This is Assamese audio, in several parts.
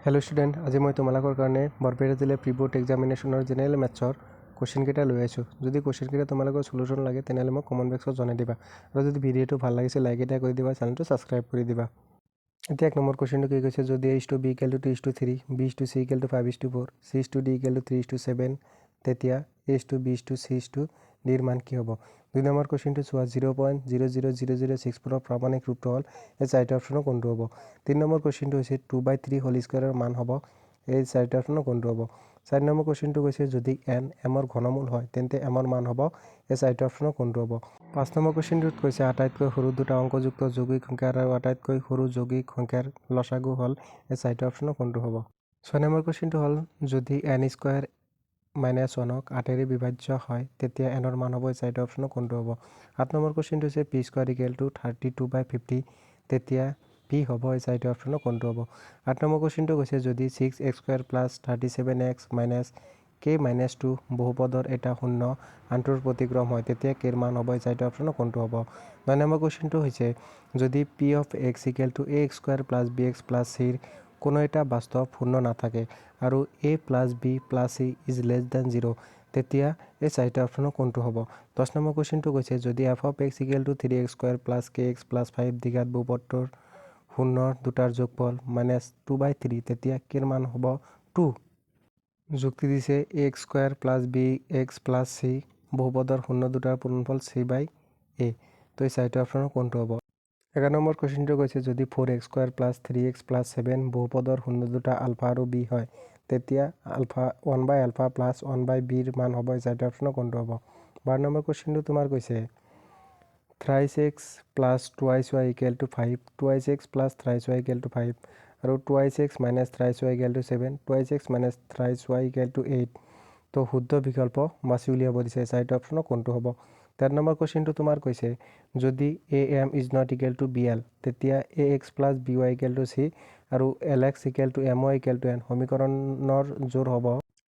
হেল্ল' ষ্টুডেণ্ট, আজি মই তোমালোকৰ কাৰণে বৰপেটা জিলা প্ৰি বোৰ্ড এক্সামিনেশ্যনৰ জেনেৰেল মেথছৰ কুৱেশ্যনকেইটা লৈ আহিছোঁ। যদি কুৱেশ্যনকেইটা তোমালোকৰ চলুশ্যন লাগে তেনেহ'লে মোক কমেণ্ট বক্সত জনাই দিবা, আৰু যদি ভিডিঅ'টো ভাল লাগিছে লাইক এটা কৰি দিবা, চেনেলটো ছাবস্ক্ৰাইব কৰি দিবা। এতিয়া 1 নম্বৰ কুৱেশ্যনটো কি কৈছে, যদি A:B = 2:3, B:C = 5:4, C:D = 3:7, তেতিয়া A:B:C:D ৰ মান কি হ'ব? 2 নম্বৰ কুৱেশ্যনটো চোৱা, 0.00006 প্ৰামাণিক ৰূপটো হ'ল এই চাৰিটা অপশ্যনৰ কোনটো হ'ব? 3 নম্বৰ কুৱেশ্যনটো হৈছে 2/3 হোল স্কুৱেৰৰ মান হ'ব এই চাৰিটা অপশ্যনৰ কোনটো হ'ব? 4 নম্বৰ কুৱেশ্যনটো কৈছে যদি n mৰ ঘনমূল হয় তেন্তে mৰ মান হ'ব এই চাৰিটা অপশ্যনৰ কোনটো হ'ব? 5 নম্বৰ কুৱেশ্যনটোত কৈছে আটাইতকৈ সৰু দুটা অংকযুক্ত যৌগিক সংখ্যা আৰু আটাইতকৈ সৰু যৌগিক সংখ্যাৰ লসাগু হ'ল এই চাৰিটা অপশ্যনৰ কোনটো হ'ব? 6 নম্বৰ কুৱেশ্যনটো হ'ল যদি n² - 1ক 8ৰে বিভাজ্য হয় তেতিয়া n ৰ মান হ'ব এই চাৰিটা অপশ্যনৰ কোনটো হ'ব? 7 নম্বৰ কুৱেশ্যনটো হৈছে p² = 32/50, তেতিয়া p হ'ব এই চাৰিটা অপশ্যনৰ কোনটো হ'ব? 8 নম্বৰ কুৱেশ্যনটো কৈছে যদি 6x² + 37x - k - 2 বহুপদৰ এটা শূন্য আনটোৰ প্ৰতিক্ৰম হয় তেতিয়া k ৰ মান হ'ব এই চাৰিটা অপশ্যনৰ কোনটো হ'ব? 9 নম্বৰ কুৱেশ্যনটো হৈছে যদি p of x = ax² + bx + c ৰ কোনো এটা বাস্তৱ শূন্য নাথাকে আৰু a + b + c > 0 তেতিয়া এই চাৰিটা অপশ্যনৰ কোনটো হ'ব? 10 নম্বৰ কুৱেশ্যনটো কৈছে যদি f of x = 3x² + kx + 5 দ্বিঘাত বহুপদটোৰ শূন্যৰ দুটাৰ যোগফল -2/3 তেতিয়া k ৰ মান হ'ব 2। যুক্তি দিছে ax² + bx + c বহুপদৰ শূন্য দুটাৰ পূৰণফল c/a, তো এই চাৰিটা অপশ্যনৰ কোনটো হ'ব? 11 নম্বৰ কুৱেশ্যনটো কৈছে যদি 4x² + 3x + 7 বহুপদৰ শূন্য দুটা আলফা আৰু বি হয় তেতিয়া 1/α + 1/b ৰ মান হ'ব এই চাৰিটা অপশ্যনৰ কোনটো হ'ব? 12 নম্বৰ কুৱেশ্যনটো তোমাৰ কৈছে thrice x + twice y = 5, twice x + thrice y = 5 আৰু twice x - thrice y = 7, twice x - thrice y = 8, তো শুদ্ধ বিকল্প বাছি উলিয়াব দিছে চাৰিটা অপশ্যনৰ কোনটো হ'ব? 13 নম্বৰ কুৱেশ্যনটো তোমাৰ কৈছে যদি am ≠ bl তেতিয়া ax + by = c আৰু lx = my = n সমীকৰণৰ জোৰ হ'ব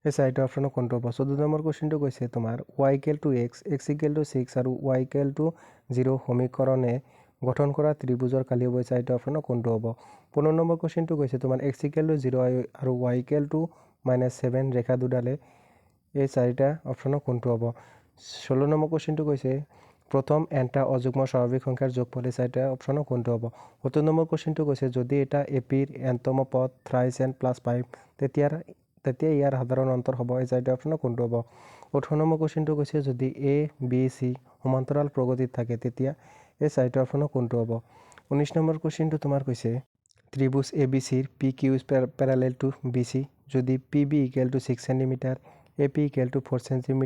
এই চাৰিটা অপশ্যনৰ কোনটো হ'ব? 14 নম্বৰ কুৱেশ্যনটো কৈছে তোমাৰ y = x, x = 6 আৰু y = 0 সমীকৰণে গঠন কৰা ত্ৰিভুজৰ কালি হ'ব এই চাৰিটা অপশ্যনৰ কোনটো হ'ব? 15 নম্বৰ কুৱেশ্যনটো কৈছে তোমাৰ x = 0 আৰু y = -7 ৰেখা দুডালে এই চাৰিটা অপশ্যনৰ কোনটো হ'ব? 16 নম্বৰ কুৱেশ্যনটো কৈছে প্ৰথম nটা অযুগ্ম স্বাভাৱিক সংখ্যাৰ যোগফল এই চাৰিটা অপশ্যনৰ কোনটো হ'ব? 17 নম্বৰ কুৱেশ্যনটো কৈছে যদি এটা এপিৰ nতম পদ thrice n + 5 তেতিয়া ইয়াৰ সাধাৰণ অন্তৰ হ'ব এই চাৰিটা অপশ্যনৰ কোনটো হ'ব? 18 নম্বৰ কুৱেশ্যনটো কৈছে যদি a b c সমান্তৰাল প্ৰগতিত থাকে তেতিয়া এই চাৰিটা অপশ্যনৰ কোনটো হ'ব? 19 নম্বৰ কুৱেশ্যনটো তোমাৰ কৈছে ত্ৰিভুজ ABCৰ PQ = parallel to BC যদি PB = 6 cm, AP = 4 cm,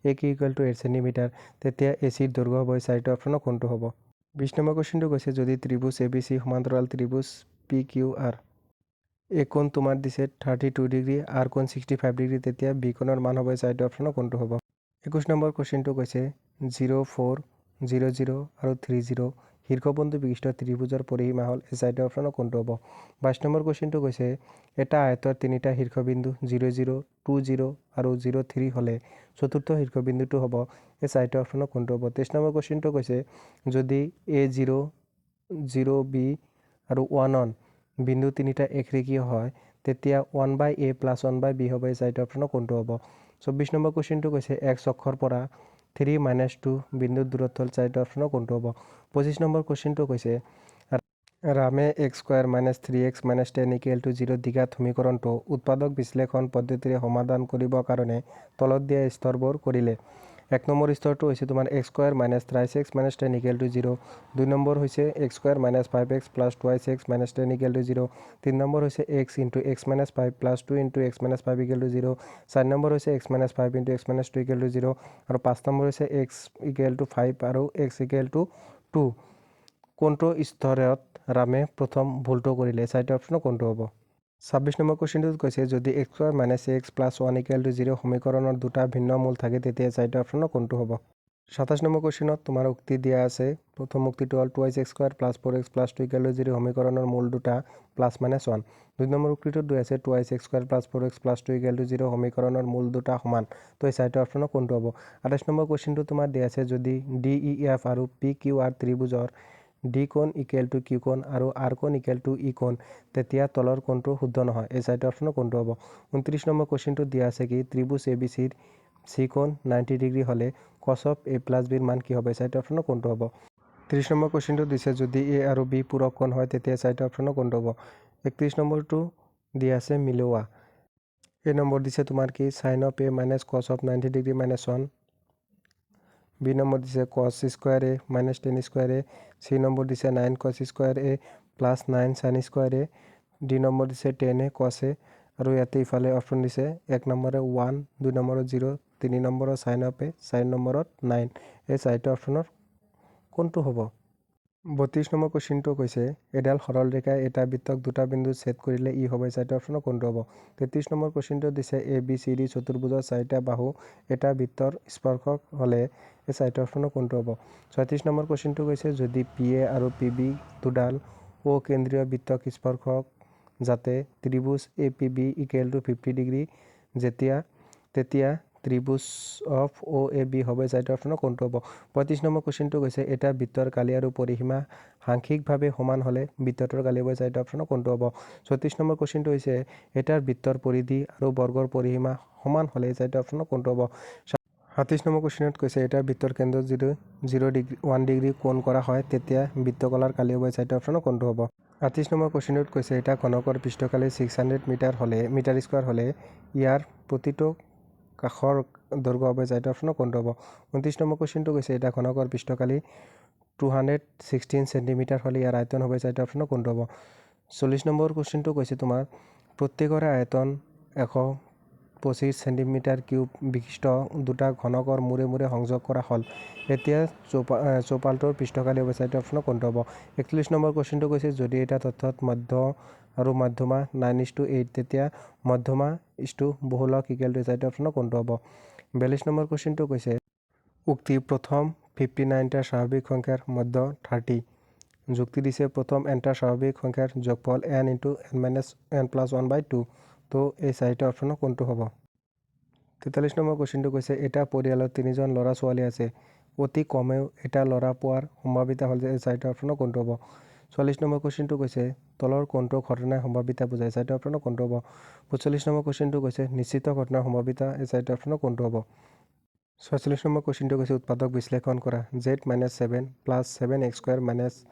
AQ = 8 cm তেতিয়া AC ৰ দৈৰ্ঘ্য হ'ব এই চাৰিটা অপশ্যনৰ কোনটো হ'ব? 20 নম্বৰ কুৱেশ্যনটো কৈছে যদি ত্ৰিভুজ ABC সমান্তৰাল ত্ৰিভুজ PQR, A কোণ তোমাৰ দিছে 32 ডিগ্ৰী, R কোণ 65 ডিগ্ৰী তেতিয়া B কোণৰ মান হ'ব এই চাৰিটা অপশ্যনৰ কোনটো হ'ব? 21 নম্বৰ কুৱেশ্যনটো কৈছে 0, 4, 0, 0 আৰু 3, 0 শীৰ্ষবিন্দু বিশিষ্ট ত্ৰিভুজৰ পৰিসীমা হ'ল এই চাৰিটা অপশ্যনৰ কোনটো হ'ব? 22 নম্বৰ কুৱেশ্যনটো কৈছে এটা আয়তৰ তিনিটা শীৰ্ষবিন্দু 0, 0, 2, 0 আৰু 0, 3 হ'লে চতুৰ্থ শীৰ্ষবিন্দুটো হ'ব এই চাৰিটা অপশ্যনৰ কোনটো হ'ব? 23 নম্বৰ কুৱেশ্যনটো কৈছে যদি A0, 0B আৰু 1 বিন্দু তিনিটা একৰেখীয় হয় তেতিয়া 1/a + 1/b হ'ব এই চাৰিটা অপশ্যনৰ কোনটো হ'ব? 24 নম্বৰ কুৱেশ্যনটো কৈছে x অক্ষৰ পৰা 3 - 2 বিন্দুৰ দূৰত্ব হ'ল চাৰিটা অপশ্যনৰ কোনটো হ'ব? 25 নম্বৰ কুৱেশ্যনটো কৈছে ৰামে x² - 3x - 10 = 0 দ্বিঘাত সমীকৰণটো উৎপাদক বিশ্লেষণ পদ্ধতিৰে সমাধান কৰিবৰ কাৰণে তলত দিয়া স্তৰবোৰ কৰিলে। 1 নম্বৰ স্তৰটো হৈছে তোমাৰ x² - thrice x - 10 = 0, 2 নম্বৰ হৈছে x² - 5x + twice x - 10 = 0, 3 number হৈছে x × x - 5 + 2 × x - 5 = 0, 4 নম্বৰ হৈছে x - 5 × x - 2 = 0 আৰু 5 নম্বৰ হৈছে x = 5 আৰু x = 2। কোনটো স্তৰত ৰামে প্ৰথম ভুলটো কৰিলে এই চাৰিটা অপশ্যনৰ কোনটো হ'ব? 26 নম্বৰ কুৱেশ্যনটোত কৈছে যদি x² - ax + 1 = 0 সমীকৰণৰ দুটা ভিন্ন মূল থাকে তেতিয়া এই চাৰিটা অপশ্যনৰ কোনটো হ'ব? 27 নম্বৰ কুৱেশ্যনত তোমাৰ উক্তি দিয়া আছে। প্ৰথম উক্তিটো হ'ল twice x² + 4x + 2 = 0 সমীকৰণৰ মূল দুটা +-1। 2 নম্বৰ উক্তিটোত দিয়া আছে twice x² + 4x + 2 = 0 সমীকৰণৰ মূল দুটা সমান, তো এই চাৰিটা অপশ্যনৰ কোনটো হ'ব? 28 নম্বৰ কুৱেশ্যনটো তোমাৰ দিয়া আছে যদি DEF আৰু PQR ত্ৰিভুজৰ ডি কোণ ইকুৱেল টু কিউ কোণ আৰু আৰ কোণ ইকুৱেল টু ই কোণ, তেতিয়া তলৰ কোণটো শুদ্ধ নহয়। এই চাৰিটা অপশ্যনৰ কোনটো হ'ব? 29 নম্বৰ কুৱেশ্যনটোত দিয়া আছে কি ত্ৰিভুজ এ বি চিৰ চি কোণ 90 ডিগ্ৰী হ'লে কছ অফ এ প্লাছ বিৰ মান কি হ'ব? এই চাৰিটা অপশ্যনৰ কোনটো হ'ব? 30 নম্বৰ কুৱেশ্যনটো দিছে যদি এ আৰু বি পূৰক কোণ হয় তেতিয়া চাৰিটা অপশ্যনৰ কোনটো হ'ব? 31 নম্বৰটো দিয়া আছে মিলোৱা। এই নম্বৰ দিছে তোমাৰ কি sine of A minus cos of 90 degree minus 1। B number দিছে cos square A minus ten square A. C number দিছে 9 cos square A plus 9 sine square A. D number দিছে 10 এ কছ এ। আৰু ইয়াতে ইফালে অপশ্যন দিছে 1 নম্বৰে 1, 2 নম্বৰত 0, 3 নম্বৰত চাইন অফ এ, 4 নম্বৰত 9। এই চাৰিটা অপশ্যনৰ কোনটো হ'ব? 32 নম্বৰ কুৱেশ্যনটো কৈছে এডাল সৰল ৰেখাই এটা বৃত্তক দুটা বিন্দুত ছেদ কৰিলে ই হ'ব। এই চাৰিটা অপশ্যনৰ কোনটো হ'ব? 33 নম্বৰ কুৱেশ্যনটো দিছে এ বি চি ডি চতুৰ্ভুজৰ চাৰিটা বাহু এটা বৃত্তৰ স্পৰ্শক হ'লে এই চাৰিটা অপশ্যনৰ কোনটো হ'ব? 36 নম্বৰ কুৱেশ্যনটো কৈছে যদি পি এ আৰু পি বি দুডাল অকেন্দ্ৰীয় বৃত্তক স্পৰ্শক যাতে ত্ৰিভুজ A P B equal to 50 degree তেতিয়া ত্ৰিভুজ অফ অ এ বি হ'ব। এই চাৰিটা অপশ্যনৰ কোনটো হ'ব? 35 নম্বৰ কুৱেশ্যনটো কৈছে এটা বৃত্তৰ কালি আৰু পৰিসীমা সাংখ্যিকভাৱে সমান হ'লে বৃত্তটোৰ কালি হ'ব। এই চাৰিটা অপশ্যনৰ কোনটো হ'ব? 34 নম্বৰ কুৱেশ্যনটো হৈছে এটাৰ বৃত্তৰ পৰিধি আৰু বৰ্গৰ পৰিসীমা সমান হ'লে এই চাৰিটা অপশ্যনৰ কোনটো হ'ব? 37 নম্বৰ কুৱেশ্যনত কৈছে এটা বৃত্তৰ কেন্দ্ৰত যদি 1 ডিগ্ৰী কোণ কৰা হয় তেতিয়া বৃত্তকলাৰ কালি হ'ব। এই চাৰিটা অপশ্যনৰ কোনটো হ'ব? 38 নম্বৰ কুৱেশ্যনটোত কৈছে এটা ঘনকৰ পৃষ্ঠকালি 600 মিটাৰ স্কুৱাৰ হ'লে ইয়াৰ প্ৰতিটো কাষৰ দৈৰ্ঘ্য হ'ব। এই চাৰিটা অপশ্যনৰ কোনটো হ'ব? 29 নম্বৰ কুৱেশ্যনটো কৈছে এটা ঘনকৰ পৃষ্ঠকালি 216 চেণ্টিমিটাৰ হ'লে ইয়াৰ আয়তন হ'ব। এই চাৰিটা অপশ্যনৰ কোনটো হ'ব? 40 নম্বৰ কুৱেশ্যনটো কৈছে তোমাৰ প্ৰত্যেকৰে আয়তন 125 চেণ্টিমিটাৰ কিউব বিশিষ্ট দুটা ঘনকৰ মূৰে মূৰে সংযোগ কৰা হ'ল। এতিয়া চৌপালটোৰ পৃষ্ঠকালি হ'ব। চাৰিটা অপশ্যনৰ কোনটো হ'ব? 41 নম্বৰ কুৱেশ্যনটো কৈছে যদি এটা তথ্যত মধ্য আৰু মধ্যমা 9:8 তেতিয়া মধ্যমা বহুলক ইকুৱেল টু চাৰিটা অপশ্যনৰ কোনটো হ'ব? 42 নম্বৰ কুৱেশ্যনটো কৈছে উক্তি প্ৰথম 59টা স্বাভাৱিক সংখ্যাৰ মধ্য 30। যুক্তি দিছে প্ৰথম nটা স্বাভাৱিক সংখ্যাৰ যোগফল n × n+1/2। তো এই চাৰিটা অপশ্যনৰ কোনটো হ'ব? 43 নম্বৰ কুৱেশ্যনটো কৈছে এটা পৰিয়ালত 3জন ল'ৰা ছোৱালী আছে। অতি কমেও এটা ল'ৰা পোৱাৰ সম্ভাৱিতা হ'ল যে এই চাৰিটা অপশ্যনৰ কোনটো হ'ব? 44 নম্বৰ কুৱেশ্যনটো কৈছে তলৰ কোনটো ঘটনাৰ সম্ভাৱিতা বুজায়? চাৰিটা অপশ্যনৰ কোনটো হ'ব? 45 নম্বৰ কুৱেশ্যনটো কৈছে নিশ্চিত ঘটনাৰ সম্ভাৱিতা এই চাৰিটা অপশ্যনৰ কোনটো হ'ব? 46 নম্বৰ কুৱেশ্যনটো কৈছে উৎপাদক বিশ্লেষণ কৰা z-7 + 7x²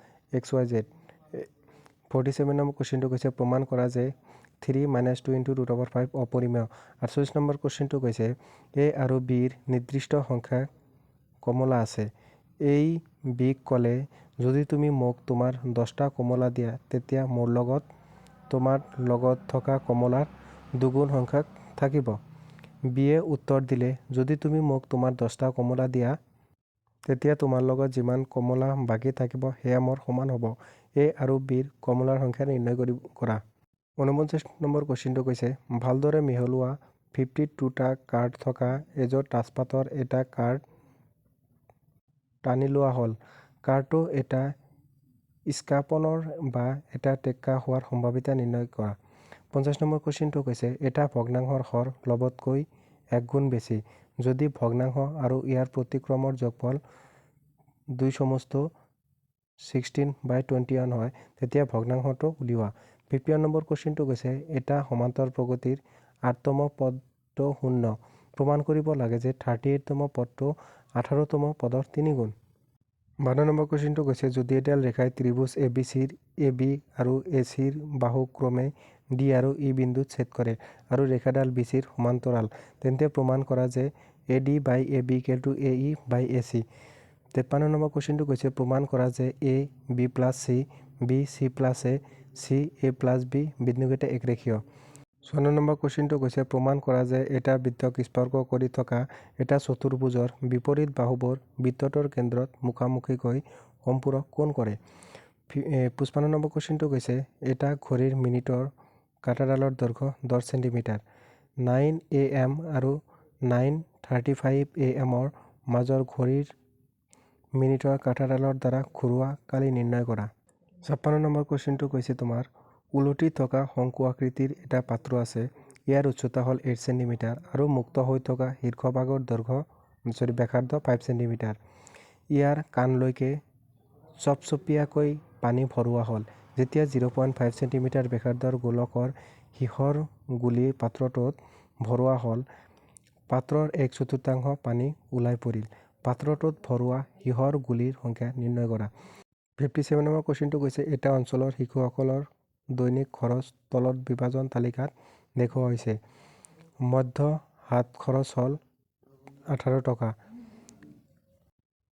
- xyz। 47 নম্বৰ কুৱেশ্যনটো কৈছে প্ৰমাণ কৰা যে 3 - 2 × √5 অপৰিমেয়। 48 নম্বৰ কুৱেশ্যনটো কৈছে এ আৰু বিৰ নিৰ্দিষ্ট সংখ্যা কমলা আছে। এই বিক ক'লে যদি তুমি মোক তোমাৰ 10টা কমলা দিয়া তেতিয়া মোৰ লগত তোমাৰ লগত থকা কমলাৰ দুগুণ সংখ্যা থাকিব। বিয়ে উত্তৰ দিলে যদি তুমি মোক তোমাৰ 10টা কমলা দিয়া তেতিয়া তোমাৰ লগত যিমান কমলা বাকী থাকিব সেয়া মোৰ সমান হ'ব। এ আৰু বিৰ কমলাৰ সংখ্যা নিৰ্ণয় কৰা। 49 নম্বৰ কুৱেশ্যনটো কৈছে ভালদৰে মিহলোৱা 52টা কাৰ্ড থকা এযোৰ তাজপাতৰ এটা কাৰ্ড টানি লোৱা হ'ল। কাৰ্ডটো এটা স্ক্ৰাপনৰ বা এটা টেক্কা হোৱাৰ সম্ভাৱিতা নিৰ্ণয় কৰা। 50 নম্বৰ কুৱেশ্যনটো কৈছে এটা ভগ্নাংশৰ হৰ লবতকৈ 1 গুণ বেছি। যদি ভগ্নাংশ আৰু ইয়াৰ প্ৰতিক্ৰমৰ যোগফল 216/21 হয় তেতিয়া ভগ্নাংশটো উলিওৱা। 51 নম্বৰ কুৱেশ্যনটো কৈছে এটা সমান্তৰ প্ৰগতিৰ 8তম পদটো শূন্য। প্ৰমাণ কৰিব লাগে যে 38তম পদটো 18তম পদৰ 3 গুণ। 52 নম্বৰ কুৱেশ্যনটো কৈছে যদি এডাল ৰেখাই ত্ৰিভুজ এ বি চিৰ এ বি আৰু এ চিৰ বাহু ক্ৰমে ডি আৰু ই বিন্দুত ছেদ কৰে আৰু ৰেখাডাল বি চিৰ সমান্তৰাল তেন্তে প্ৰমাণ কৰা যে A D by A B equal to A E by A C. 53 number কুৱেশ্যনটো কৈছে প্ৰমাণ কৰা যে A B plus C B C plus A C A plus B বিন্দুকেইটা একৰেখীয়। 54 নম্বৰ কুৱেশ্যনটো কৈছে প্ৰমাণ কৰা যে এটা বৃত্তক স্পৰ্শ কৰি থকা এটা চতুৰ্ভুজৰ বিপৰীত বাহুবোৰ বৃত্তটোৰ কেন্দ্ৰত মুখামুখিকৈ সম্পূৰক কোণ কৰে। 55 নম্বৰ কুৱেশ্যনটো কৈছে এটা ঘড়ীৰ মিনিটৰ কাঁটাডালৰ দৈৰ্ঘ্য 10 চেণ্টিমিটাৰ। 9 AM আৰু 9:35 AM ৰ মাজৰ ঘড়ীৰ মিনিটৰ কাঁটাডালৰ দ্বাৰা ঘূৰোৱা কালি নিৰ্ণয় কৰা। 56 নম্বৰ কুৱেশ্যনটো কৈছে তোমাৰ ওলটি থকা শংকু আকৃতিৰ এটা পাত্ৰ আছে। ইয়াৰ উচ্চতা হ'ল 8 চেণ্টিমিটাৰ আৰু মুক্ত হৈ থকা শীৰ্ষভাগৰ ব্যাসাৰ্ধ 5 চেণ্টিমিটাৰ। ইয়াৰ কাণলৈকে চপচপীয়াকৈ পানী ভৰোৱা হ'ল। যেতিয়া 0.5 চেণ্টিমিটাৰ ব্যাসাৰ্ধৰ গোলকৰ সীহৰ গুলি পাত্ৰটোত ভৰোৱা হ'ল, পাত্ৰৰ 1/4 পানী ওলাই পৰিল। পাত্ৰটোত ভৰোৱা সীহৰ গুলিৰ সংখ্যা নিৰ্ণয় কৰা। 57 নম্বৰ কুৱেশ্যনটো কৈছে এটা অঞ্চলৰ শিশুসকলৰ দৈনিক খৰচ তলত বিভাজন তালিকাত দেখুওৱা হৈছে। মধ্য হাত খৰচ হ'ল 18 টকা।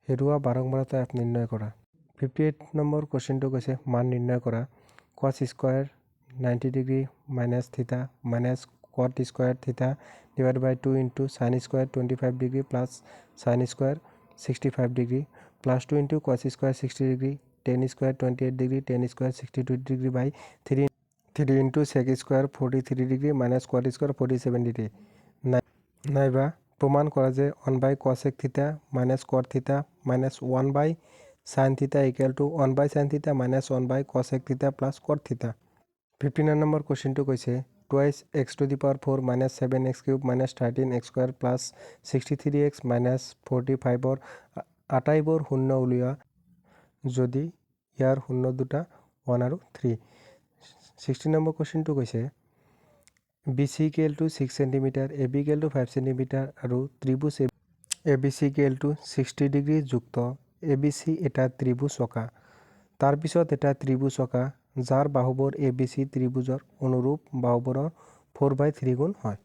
হেৰুৱা বাৰংবাৰতা F নিৰ্ণয় কৰা। 58 নম্বৰ কুৱেশ্যনটো কৈছে মান নিৰ্ণয় কৰা। cos square 90 degree minus theta minus cot square theta divide by 2 into sin square 25 degree plus sin square 65 degree plus 2 into cos square 60 degree tan square 28 degree tan square 62 degree by 3 into sec square 43 degree minus cot square 47 degree. নাইবা প্ৰমাণ কৰা যে 1 by cosec theta minus cot theta minus 1 by sin theta equal to 1 by sin theta minus 1 by cosec theta plus cot theta. 59 number কুৱেশ্যনটো কৈছে twice x to the power 4 minus 7x cube minus 13x square plus 63x minus 45ৰ আটাইবোৰ শূন্য উলিওৱা যদি ইয়াৰ শূন্য দুটা 1 আৰু 3। 60 নম্বৰ কুৱেশ্যনটো কৈছে BC equal to 6 centimetre AB equal to 5 centimetre আৰু ত্ৰিভুজ ABC ইকুৱেল টু 60 ডিগ্ৰী যুক্ত ABC এটা ত্ৰিভুজ অঁকা। তাৰপিছত এটা ত্ৰিভুজ অঁকা যাৰ বাহুবোৰ ABC ত্ৰিভুজৰ অনুৰূপ বাহুবোৰৰ 4/3 গুণ হয়।